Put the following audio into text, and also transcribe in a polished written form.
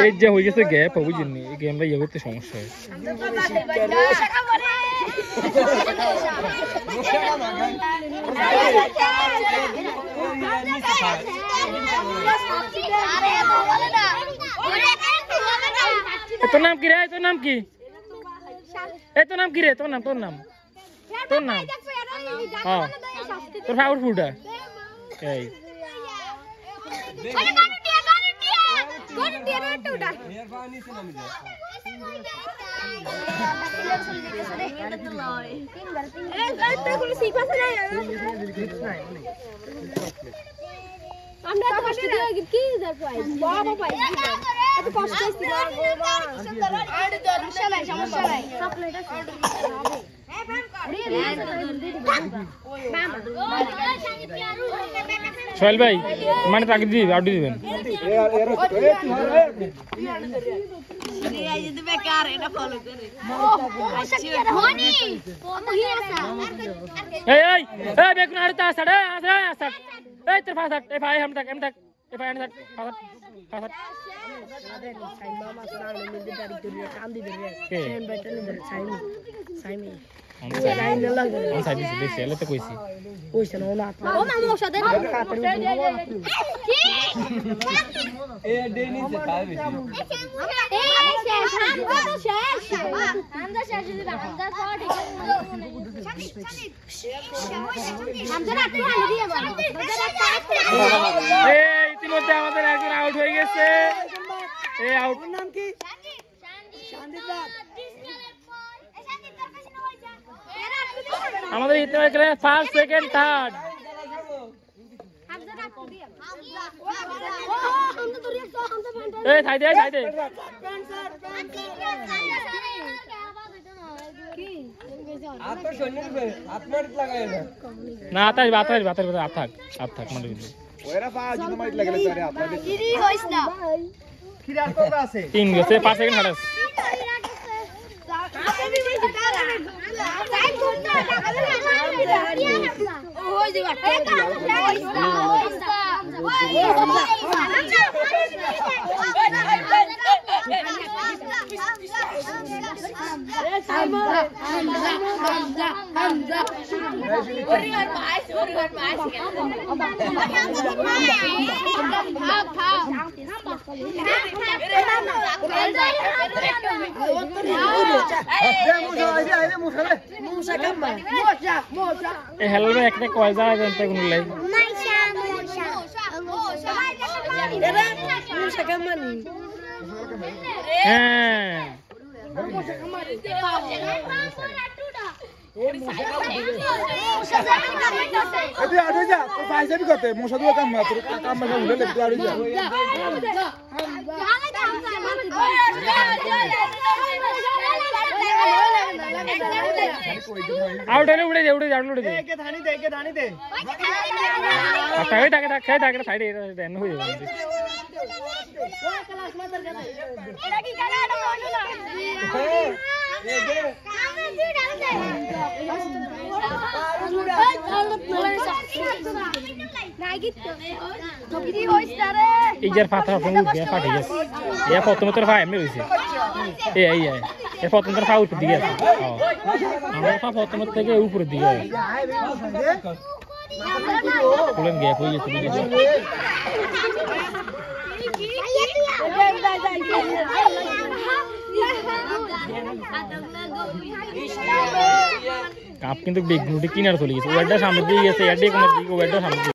এই যে হয়ে গেছে গ্যাপ বুঝিনি এই গেমটা ইয়ে করতে সমস্যা হয় তোর নাম কি রে তোর নাম কি তোর নাম কি রে তোর নাম হ্যাঁ তোর ফাউল ফুটা এই আমরা তো কষ্ট দিয়ে কি পাই বাবা পাই এত কষ্ট হইছে সমস্যা নাই চকলেট আছে সোহেল ভাই মানে তাকে দিবি আউট দিবেন বেগুন আর তোর ফাঁসাট এ ভাই এম থাক এ ভাই থাক ফাঁসাট ইতিমধ্যে আমাদের একজন আউট হয়ে গেছে এই আউট নাম কি আমাদের ইতিমধ্যে ফার্স্ট সেকেন্ড থার্ড এই সাইডে না বাতাস আত থাক মানে তিন গেছে 5 সেকেন্ড হারাস हेलो एक ने कॉल जा जनता को लाई आउट है उड़े दे के धानी दे ताके साइड देन हो जाए क्लास में तर एटा की करा इजर फाथा अपन गया फाटी गया ये फोटो में तो फाय में होइছে ये फोटो में फाउ उठ दिया हां আমরা फोटो में থেকে উপরে দিকে পুলেন গিয়া কই গেছে কাপ কিন্তু বিগ গুটি কিনার চলে গেছে ওয়ার্ডটা সামনে দিয়ে গেছে এডি কোন দিকে ওয়ার্ডটা সামনে